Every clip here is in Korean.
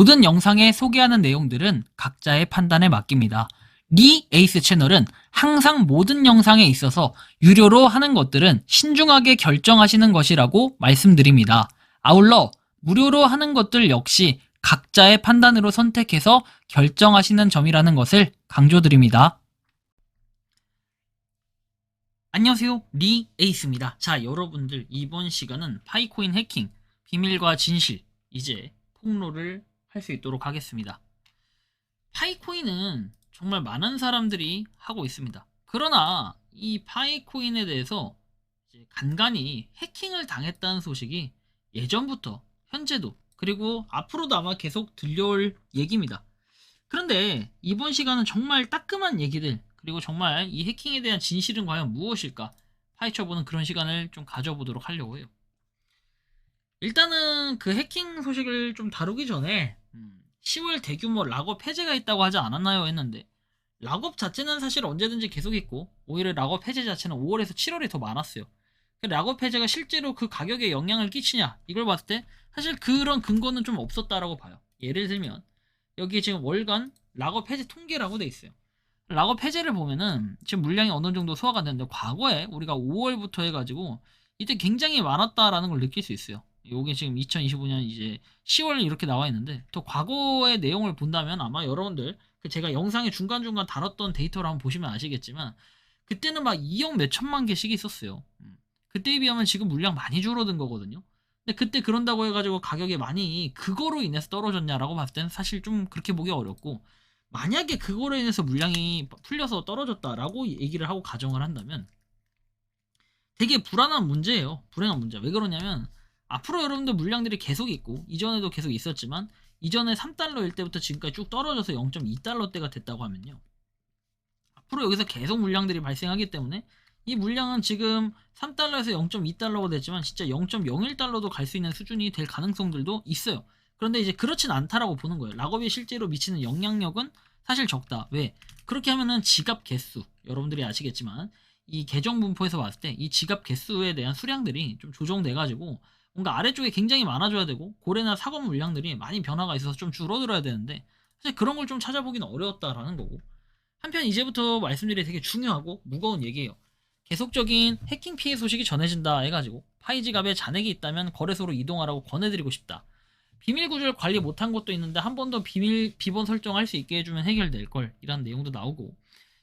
모든 영상에 소개하는 내용들은 각자의 판단에 맡깁니다. 리 에이스 채널은 항상 모든 영상에 있어서 유료로 하는 것들은 신중하게 결정하시는 것이라고 말씀드립니다. 아울러 무료로 하는 것들 역시 각자의 판단으로 선택해서 결정하시는 점이라는 것을 강조드립니다. 안녕하세요, 리 에이스입니다. 자, 여러분들 이번 시간은 파이코인 해킹, 비밀과 진실, 이제 폭로를 할 수 있도록 하겠습니다. 파이코인은 정말 많은 사람들이 하고 있습니다. 그러나 이 파이코인에 대해서 이제 간간히 해킹을 당했다는 소식이 예전부터 현재도 그리고 앞으로도 아마 계속 들려올 얘기입니다. 그런데 이번 시간은 정말 따끔한 얘기들 그리고 정말 이 해킹에 대한 진실은 과연 무엇일까 파헤쳐보는 그런 시간을 좀 가져보도록 하려고 해요. 일단은 그 해킹 소식을 좀 다루기 전에 10월 대규모 락업 해제가 있다고 하지 않았나요 했는데, 락업 자체는 사실 언제든지 계속 있고 오히려 락업 해제 자체는 5월에서 7월이 더 많았어요. 락업 해제가 실제로 그 가격에 영향을 끼치냐 이걸 봤을 때 사실 그런 근거는 좀 없었다라고 봐요. 예를 들면 여기 지금 월간 락업 해제 통계라고 돼 있어요. 락업 해제를 보면은 지금 물량이 어느 정도 소화가 되는데, 과거에 우리가 5월부터 해가지고 이때 굉장히 많았다라는 걸 느낄 수 있어요. 요게 지금 2025년 이제 10월 이렇게 나와 있는데, 또 과거의 내용을 본다면 아마 여러분들 제가 영상에 중간중간 다뤘던 데이터를 한번 보시면 아시겠지만 그때는 막 2억 몇천만 개씩 있었어요. 그때에 비하면 지금 물량 많이 줄어든 거거든요. 근데 그때 그런다고 해가지고 가격이 많이 그거로 인해서 떨어졌냐라고 봤을 때는 사실 좀 그렇게 보기 어렵고, 만약에 그거로 인해서 물량이 풀려서 떨어졌다라고 얘기를 하고 가정을 한다면 되게 불안한 문제예요. 불안한 문제. 왜 그러냐면 앞으로 여러분들 물량들이 계속 있고 이전에도 계속 있었지만 이전에 3달러일 때부터 지금까지 쭉 떨어져서 0.2달러대가 됐다고 하면요, 앞으로 여기서 계속 물량들이 발생하기 때문에 이 물량은 지금 3달러에서 0.2달러가 됐지만 진짜 0.01달러도 갈 수 있는 수준이 될 가능성들도 있어요. 그런데 이제 그렇진 않다라고 보는 거예요. 락업이 실제로 미치는 영향력은 사실 적다. 왜? 그렇게 하면은 지갑 개수, 여러분들이 아시겠지만 이 계정 분포에서 봤을 때 이 지갑 개수에 대한 수량들이 좀 조정돼 가지고 뭔가 아래쪽에 굉장히 많아져야 되고 고래나 사건 물량들이 많이 변화가 있어서 좀 줄어들어야 되는데, 사실 그런 걸 좀 찾아보기는 어려웠다라는 거고, 한편 이제부터 말씀드리기 되게 중요하고 무거운 얘기예요. 계속적인 해킹 피해 소식이 전해진다 해가지고 파이지갑에 잔액이 있다면 거래소로 이동하라고 권해드리고 싶다. 비밀 구조를 관리 못한 것도 있는데 한 번 더 비번 설정할 수 있게 해주면 해결될 걸, 이란 내용도 나오고,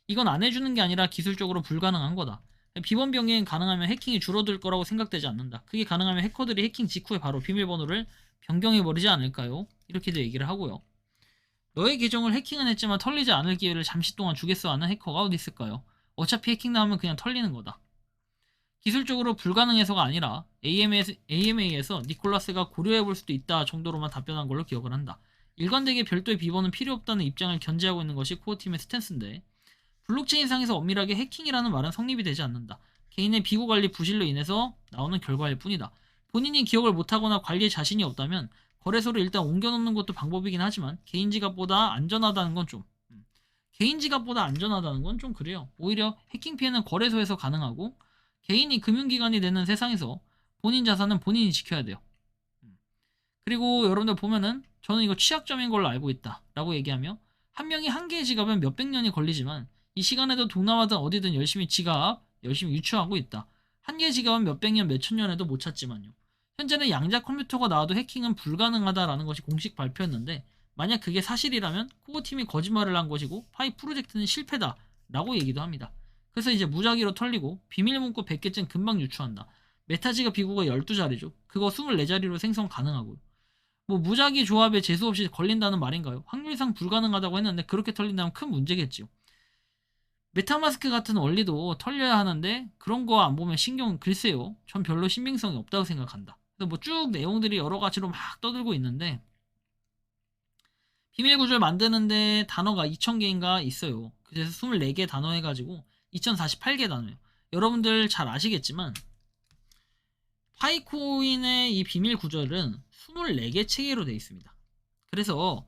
이건 안 해주는 게 아니라 기술적으로 불가능한 거다. 비번 변경이 가능하면 해킹이 줄어들 거라고 생각되지 않는다. 그게 가능하면 해커들이 해킹 직후에 바로 비밀번호를 변경해버리지 않을까요? 이렇게도 얘기를 하고요. 너의 계정을 해킹은 했지만 털리지 않을 기회를 잠시 동안 주겠어 하는 해커가 어디 있을까요? 어차피 해킹 나오면 그냥 털리는 거다. 기술적으로 불가능해서가 아니라 AMA에서 니콜라스가 고려해볼 수도 있다 정도로만 답변한 걸로 기억을 한다. 일관되게 별도의 비번은 필요 없다는 입장을 견지하고 있는 것이 코어팀의 스탠스인데, 블록체인상에서 엄밀하게 해킹이라는 말은 성립이 되지 않는다. 개인의 비고 관리 부실로 인해서 나오는 결과일 뿐이다. 본인이 기억을 못하거나 관리에 자신이 없다면 거래소를 일단 옮겨놓는 것도 방법이긴 하지만 개인 지갑보다 안전하다는 건 좀 그래요. 오히려 해킹 피해는 거래소에서 가능하고 개인이 금융기관이 되는 세상에서 본인 자산은 본인이 지켜야 돼요. 그리고 여러분들 보면은 저는 이거 취약점인 걸로 알고 있다 라고 얘기하며, 한 명이 한 개의 지갑은 몇백 년이 걸리지만 이 시간에도 동남아든 어디든 열심히 유추하고 있다. 한 개의 지갑은 몇백 년 몇천 년에도 못 찾지만요. 현재는 양자 컴퓨터가 나와도 해킹은 불가능하다라는 것이 공식 발표였는데, 만약 그게 사실이라면 코어팀이 거짓말을 한 것이고 파이 프로젝트는 실패다 라고 얘기도 합니다. 그래서 이제 무작위로 털리고 비밀 문구 100개쯤 금방 유추한다. 메타지가 비구가 12자리죠. 그거 24자리로 생성 가능하고요. 뭐 무작위 조합에 재수 없이 걸린다는 말인가요? 확률상 불가능하다고 했는데 그렇게 털린다면 큰 문제겠지요. 메타마스크 같은 원리도 털려야 하는데 그런 거 안 보면 글쎄요. 전 별로 신빙성이 없다고 생각한다. 그래서 뭐 쭉 내용들이 여러 가지로 막 떠들고 있는데, 비밀 구조를 만드는데 단어가 2000개인가 있어요. 그래서 24개 단어 해가지고 2048개 단어예요. 여러분들 잘 아시겠지만 파이코인의 이 비밀 구조는 24개 체계로 되어 있습니다. 그래서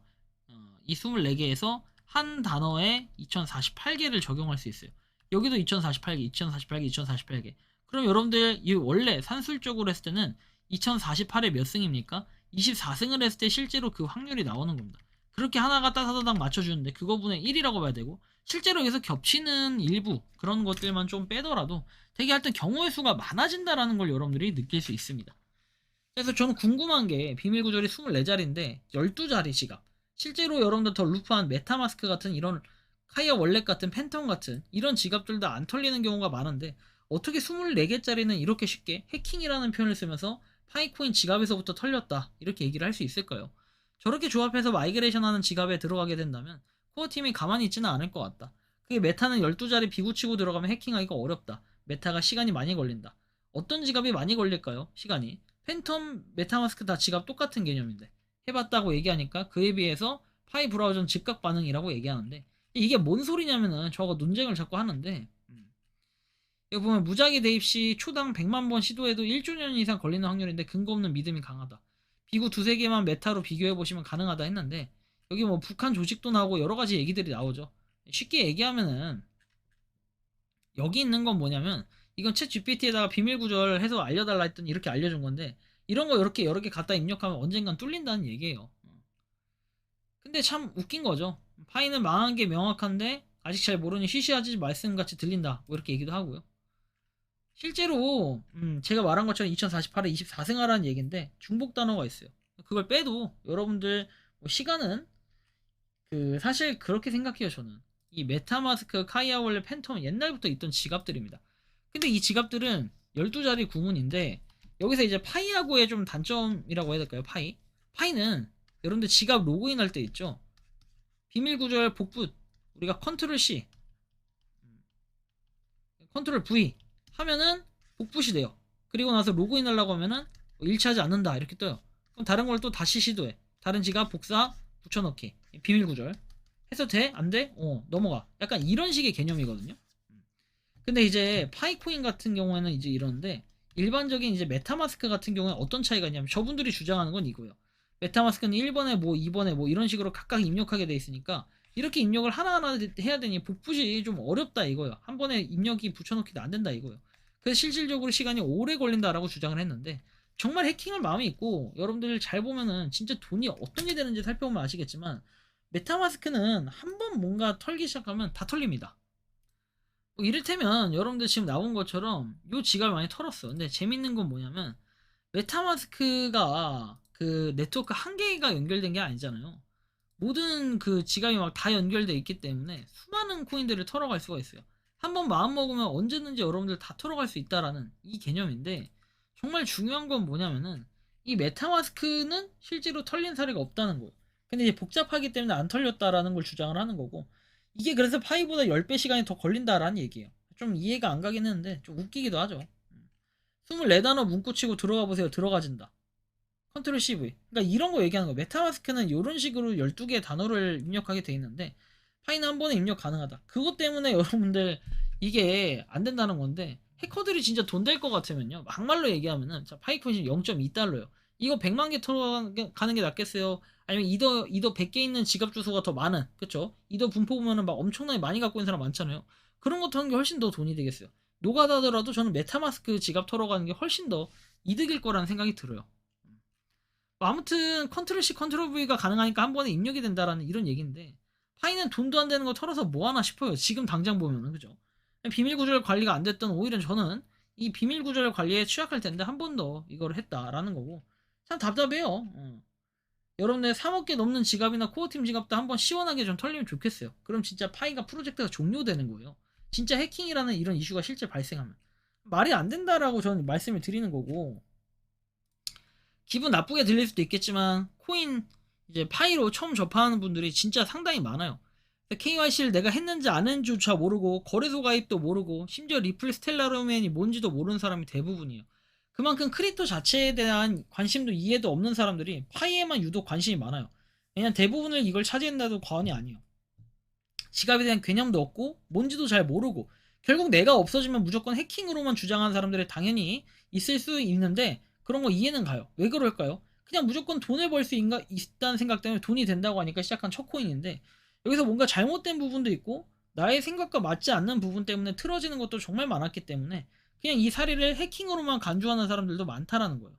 이 24개에서 한 단어에 2048개를 적용할 수 있어요. 여기도 2048개, 2048개, 2048개. 그럼 여러분들 이 원래 산술적으로 했을 때는 2048에 몇 승입니까? 24승을 했을 때 실제로 그 확률이 나오는 겁니다. 그렇게 하나가 따다다닥 맞춰주는데 그거분의 1이라고 봐야 되고, 실제로 여기서 겹치는 일부 그런 것들만 좀 빼더라도 되게 하여튼 경우의 수가 많아진다라는 걸 여러분들이 느낄 수 있습니다. 그래서 저는 궁금한 게 비밀 구절이 24자리인데 12자리 지갑, 실제로 여러분들 더 루프한 메타마스크 같은 이런 카이어 월렛 같은 팬텀 같은 이런 지갑들도 안 털리는 경우가 많은데 어떻게 24개짜리는 이렇게 쉽게 해킹이라는 표현을 쓰면서 파이코인 지갑에서부터 털렸다 이렇게 얘기를 할 수 있을까요? 저렇게 조합해서 마이그레이션하는 지갑에 들어가게 된다면 코어팀이 가만히 있지는 않을 것 같다. 그게 메타는 12자리 비구치고 들어가면 해킹하기가 어렵다. 메타가 시간이 많이 걸린다. 어떤 지갑이 많이 걸릴까요? 시간이. 팬텀, 메타마스크 다 지갑 똑같은 개념인데 해봤다고 얘기하니까 그에 비해서 파이 브라우저는 즉각 반응이라고 얘기하는데 이게 뭔 소리냐면은 저거 논쟁을 자꾸 하는데, 여기 보면 무작위 대입 시 초당 100만 번 시도해도 1조년 이상 걸리는 확률인데 근거 없는 믿음이 강하다. 비구 두세 개만 메타로 비교해보시면 가능하다 했는데 여기 뭐 북한 조직도 나오고 여러가지 얘기들이 나오죠. 쉽게 얘기하면은 여기 있는 건 뭐냐면 이건 챗 GPT에다가 비밀 구절해서 알려달라 했더니 이렇게 알려준 건데 이런 거 이렇게 여러 개 갖다 입력하면 언젠간 뚫린다는 얘기예요. 근데 참 웃긴 거죠. 파이는 망한 게 명확한데 아직 잘 모르니 시시하지 말씀같이 들린다 뭐 이렇게 얘기도 하고요. 실제로 제가 말한 것처럼 2048에 24승하라는 얘기인데 중복 단어가 있어요. 그걸 빼도 여러분들 뭐 시간은 사실 그렇게 생각해요. 저는 이 메타마스크, 카이아월렛, 팬텀 옛날부터 있던 지갑들입니다. 근데 이 지갑들은 12자리 구문인데 여기서 이제 파이하고의 좀 단점이라고 해야 될까요? 파이는 여러분들 지갑 로그인 할 때 있죠. 비밀 구절 복붙 우리가 컨트롤 C, 컨트롤 V 하면은 복붙이 돼요. 그리고 나서 로그인 하려고 하면은 일치하지 않는다 이렇게 떠요. 그럼 다른 걸 또 다시 시도해. 다른 지갑 복사 붙여넣기 비밀 구절 해서 돼? 안 돼? 넘어가. 약간 이런 식의 개념이거든요. 근데 이제 파이코인 같은 경우에는 이제 이러는데 일반적인 이제 메타마스크 같은 경우에 어떤 차이가 있냐면 저분들이 주장하는 건 이거예요. 메타마스크는 1번에 뭐 2번에 뭐 이런 식으로 각각 입력하게 돼 있으니까 이렇게 입력을 하나하나 해야 되니 복붙이 좀 어렵다 이거예요. 한 번에 입력이 붙여넣기도 안 된다 이거예요. 그래서 실질적으로 시간이 오래 걸린다라고 주장을 했는데 정말 해킹할 마음이 있고 여러분들 잘 보면은 진짜 돈이 어떤 게 되는지 살펴보면 아시겠지만 메타마스크는 한 번 뭔가 털기 시작하면 다 털립니다. 뭐 이를테면 여러분들 지금 나온 것처럼 요 지갑을 많이 털었어. 근데 재밌는 건 뭐냐면 메타마스크가 그 네트워크 한 개가 연결된 게 아니잖아요. 모든 그 지갑이 막 다 연결돼 있기 때문에 수많은 코인들을 털어갈 수가 있어요. 한번 마음 먹으면 언제든지 여러분들 다 털어갈 수 있다라는 이 개념인데 정말 중요한 건 뭐냐면은 이 메타마스크는 실제로 털린 사례가 없다는 거예요. 근데 이제 복잡하기 때문에 안 털렸다라는 걸 주장을 하는 거고 이게 그래서 파이보다 10배 시간이 더 걸린다라는 얘기예요. 좀 이해가 안 가긴 했는데 좀 웃기기도 하죠. 24단어 문구 치고 들어가 보세요. 들어가진다. 컨트롤 CV. 그러니까 이런 거 얘기하는 거. 메타마스크는 이런 식으로 12개의 단어를 입력하게 돼 있는데 파이는 한 번에 입력 가능하다. 그것 때문에 여러분들 이게 안 된다는 건데 해커들이 진짜 돈 될 것 같으면요. 막말로 얘기하면은 자, 파이코인 0.2달러요. 이거 100만 개 털어가는 게 낫겠어요? 아니면 이더 100개 있는 지갑 주소가 더 많은 그쵸? 이더 분포 보면은 막 엄청나게 많이 갖고 있는 사람 많잖아요. 그런 거 터는 게 훨씬 더 돈이 되겠어요. 노가다더라도 저는 메타마스크 지갑 털어가는 게 훨씬 더 이득일 거라는 생각이 들어요. 뭐 아무튼 컨트롤 C, 컨트롤 V가 가능하니까 한 번에 입력이 된다라는 이런 얘기인데 파이는 돈도 안 되는 거 털어서 뭐 하나 싶어요. 지금 당장 보면은 그죠? 비밀 구절 관리가 안 됐던 오히려 저는 이 비밀 구절 관리에 취약할 텐데 한 번 더 이걸 했다라는 거고 참 답답해요. 여러분들 3억 개 넘는 지갑이나 코어팀 지갑도 한번 시원하게 좀 털리면 좋겠어요. 그럼 진짜 파이가 프로젝트가 종료되는 거예요. 진짜 해킹이라는 이런 이슈가 실제 발생하면 말이 안 된다라고 저는 말씀을 드리는 거고 기분 나쁘게 들릴 수도 있겠지만 코인 이제 파이로 처음 접하는 분들이 진짜 상당히 많아요. KYC를 내가 했는지 안 했는지조차 모르고 거래소 가입도 모르고 심지어 리플 스텔라루멘이 뭔지도 모르는 사람이 대부분이에요. 그만큼 크립토 자체에 대한 관심도 이해도 없는 사람들이 파이에만 유독 관심이 많아요. 왜냐면 대부분을 이걸 차지한다도 과언이 아니에요. 지갑에 대한 개념도 없고 뭔지도 잘 모르고 결국 내가 없어지면 무조건 해킹으로만 주장하는 사람들이 당연히 있을 수 있는데 그런 거 이해는 가요. 왜 그럴까요? 그냥 무조건 돈을 벌 수 있다는 생각 때문에 돈이 된다고 하니까 시작한 첫 코인인데 여기서 뭔가 잘못된 부분도 있고 나의 생각과 맞지 않는 부분 때문에 틀어지는 것도 정말 많았기 때문에 그냥 이 사례를 해킹으로만 간주하는 사람들도 많다라는 거예요.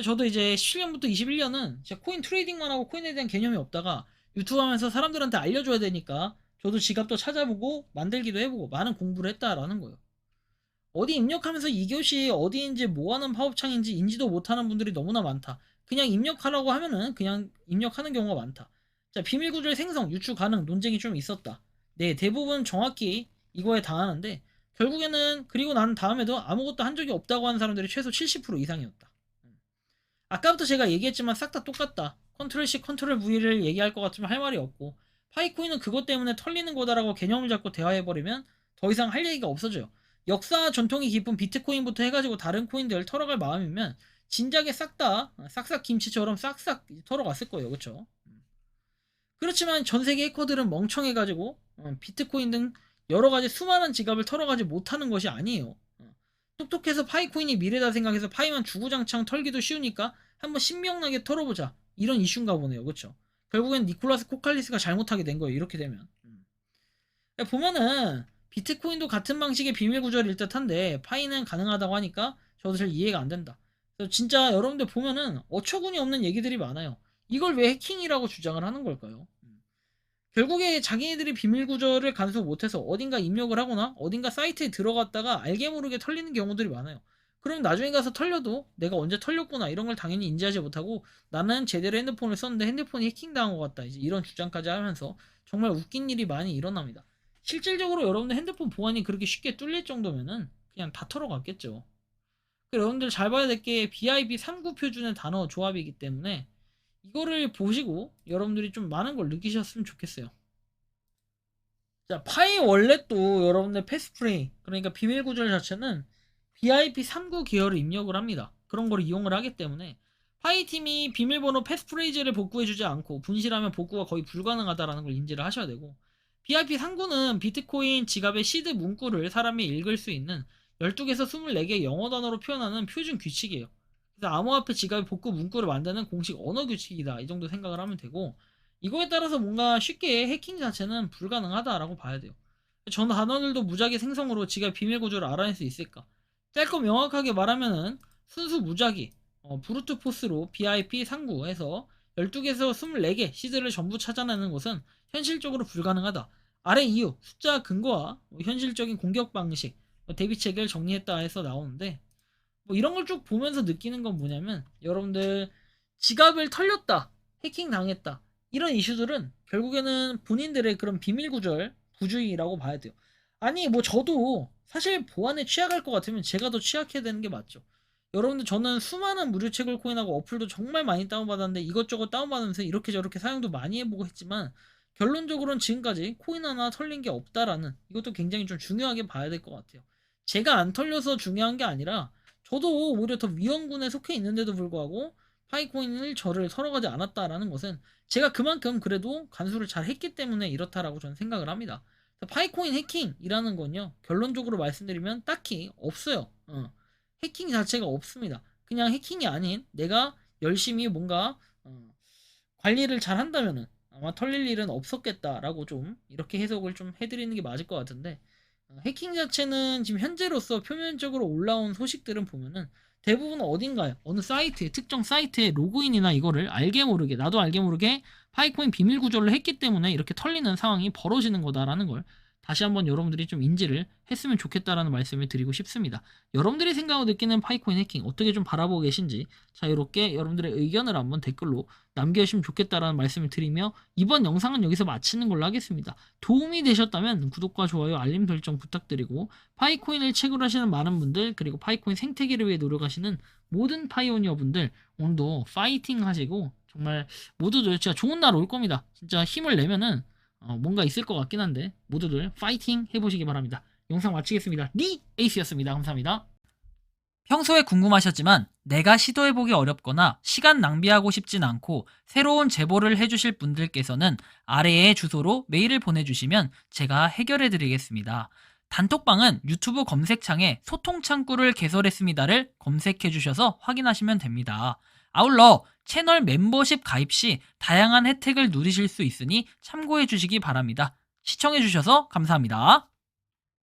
저도 이제 17년부터 21년은 진짜 코인 트레이딩만 하고 코인에 대한 개념이 없다가 유튜브 하면서 사람들한테 알려줘야 되니까 저도 지갑도 찾아보고 만들기도 해보고 많은 공부를 했다라는 거예요. 어디 입력하면서 2교시 어디인지 뭐하는 파업창인지 인지도 못하는 분들이 너무나 많다. 그냥 입력하라고 하면은 그냥 입력하는 경우가 많다. 자, 비밀구조의 생성, 유추 가능, 논쟁이 좀 있었다. 네, 대부분 정확히 이거에 당하는데 결국에는 그리고 난 다음에도 아무것도 한 적이 없다고 하는 사람들이 최소 70% 이상이었다. 아까부터 제가 얘기했지만 싹 다 똑같다. 컨트롤 C, 컨트롤 V를 얘기할 것 같으면 할 말이 없고 파이코인은 그것 때문에 털리는 거다라고 개념을 잡고 대화해버리면 더 이상 할 얘기가 없어져요. 역사 전통이 깊은 비트코인부터 해가지고 다른 코인들 털어갈 마음이면 진작에 싹 다 싹싹 김치처럼 싹싹 털어갔을 거예요. 그쵸? 그렇지만 전 세계 해커들은 멍청해가지고 비트코인 등 여러가지 수많은 지갑을 털어가지 못하는 것이 아니에요. 똑똑해서 파이코인이 미래다 생각해서 파이만 주구장창 털기도 쉬우니까 한번 신명나게 털어보자 이런 이슈인가 보네요. 그쵸? 결국엔 니콜라스 코칼리스가 잘못하게 된 거예요. 이렇게 되면 보면은 비트코인도 같은 방식의 비밀 구조일 듯한데 파이는 가능하다고 하니까 저도 잘 이해가 안 된다. 그래서 진짜 여러분들 보면은 어처구니 없는 얘기들이 많아요. 이걸 왜 해킹이라고 주장을 하는 걸까요? 결국에 자기네들이 비밀 구조를 간수 못해서 어딘가 입력을 하거나 어딘가 사이트에 들어갔다가 알게 모르게 털리는 경우들이 많아요. 그럼 나중에 가서 털려도 내가 언제 털렸구나 이런 걸 당연히 인지하지 못하고 나는 제대로 핸드폰을 썼는데 핸드폰이 해킹당한 것 같다 이제 이런 주장까지 하면서 정말 웃긴 일이 많이 일어납니다. 실질적으로 여러분들 핸드폰 보안이 그렇게 쉽게 뚫릴 정도면은 그냥 다 털어갔겠죠. 여러분들 잘 봐야 될 게 BIP 39 표준의 단어 조합이기 때문에 이거를 보시고 여러분들이 좀 많은 걸 느끼셨으면 좋겠어요. 자, 파이 월렛도 여러분들 패스프레이 그러니까 비밀 구조 자체는 BIP 39 계열을 입력을 합니다. 그런 걸 이용을 하기 때문에 파이 팀이 비밀번호 패스프레이즈를 복구해주지 않고 분실하면 복구가 거의 불가능하다라는 걸 인지를 하셔야 되고 BIP 39는 비트코인 지갑의 시드 문구를 사람이 읽을 수 있는 12개에서 24개 영어 단어로 표현하는 표준 규칙이에요. 그래서 암호화폐 지갑의 복구 문구를 만드는 공식 언어 규칙이다. 이 정도 생각을 하면 되고 이거에 따라서 뭔가 쉽게 해킹 자체는 불가능하다라고 봐야 돼요. 전 단어들도 무작위 생성으로 지갑 비밀 구조를 알아낼 수 있을까? 짧고 명확하게 말하면은 순수 무작위 브루트 포스로 BIP 39에서 12개에서 24개 시드를 전부 찾아내는 것은 현실적으로 불가능하다. 아래 이유, 숫자 근거와 현실적인 공격 방식, 대비책을 정리했다 해서 나오는데 이런 걸 쭉 보면서 느끼는 건 뭐냐면 여러분들 지갑을 털렸다, 해킹 당했다 이런 이슈들은 결국에는 본인들의 그런 비밀 구절 부주의라고 봐야 돼요. 아니 뭐 저도 사실 보안에 취약할 것 같으면 제가 더 취약해야 되는 게 맞죠. 여러분들 저는 수많은 무료 채굴 코인하고 어플도 정말 많이 다운받았는데 이것저것 다운받으면서 이렇게 저렇게 사용도 많이 해보고 했지만 결론적으로는 지금까지 코인 하나 털린 게 없다라는 이것도 굉장히 좀 중요하게 봐야 될 것 같아요. 제가 안 털려서 중요한 게 아니라 저도 오히려 더 위험군에 속해 있는데도 불구하고 파이코인을 저를 털어가지 않았다라는 것은 제가 그만큼 그래도 간수를 잘 했기 때문에 이렇다라고 저는 생각을 합니다. 파이코인 해킹이라는 건요 결론적으로 말씀드리면 딱히 없어요. 해킹 자체가 없습니다. 그냥 해킹이 아닌 내가 열심히 뭔가 관리를 잘 한다면은 아마 털릴 일은 없었겠다라고 좀 이렇게 해석을 좀 해드리는 게 맞을 것 같은데 해킹 자체는 지금 현재로서 표면적으로 올라온 소식들은 보면은 대부분 어딘가에 어느 사이트에 특정 사이트에 로그인이나 이거를 알게 모르게 나도 알게 모르게 파이코인 비밀 구조를 했기 때문에 이렇게 털리는 상황이 벌어지는 거다라는 걸 다시 한번 여러분들이 좀 인지를 했으면 좋겠다라는 말씀을 드리고 싶습니다. 여러분들이 생각하고 느끼는 파이코인 해킹 어떻게 좀 바라보고 계신지 자유롭게 여러분들의 의견을 한번 댓글로 남겨주시면 좋겠다라는 말씀을 드리며 이번 영상은 여기서 마치는 걸로 하겠습니다. 도움이 되셨다면 구독과 좋아요 알림 설정 부탁드리고 파이코인을 채굴하시는 많은 분들 그리고 파이코인 생태계를 위해 노력하시는 모든 파이오니어 분들 오늘도 파이팅 하시고 정말 모두들 진짜 좋은 날 올 겁니다. 진짜 힘을 내면은 뭔가 있을 것 같긴 한데 모두들 파이팅 해보시기 바랍니다. 영상 마치겠습니다. 리 에이스였습니다. 감사합니다. 평소에 궁금하셨지만 내가 시도해보기 어렵거나 시간 낭비하고 싶진 않고 새로운 제보를 해주실 분들께서는 아래의 주소로 메일을 보내주시면 제가 해결해드리겠습니다. 단톡방은 유튜브 검색창에 소통창구를 개설했습니다를 검색해주셔서 확인하시면 됩니다. 아울러 채널 멤버십 가입 시 다양한 혜택을 누리실 수 있으니 참고해 주시기 바랍니다. 시청해 주셔서 감사합니다.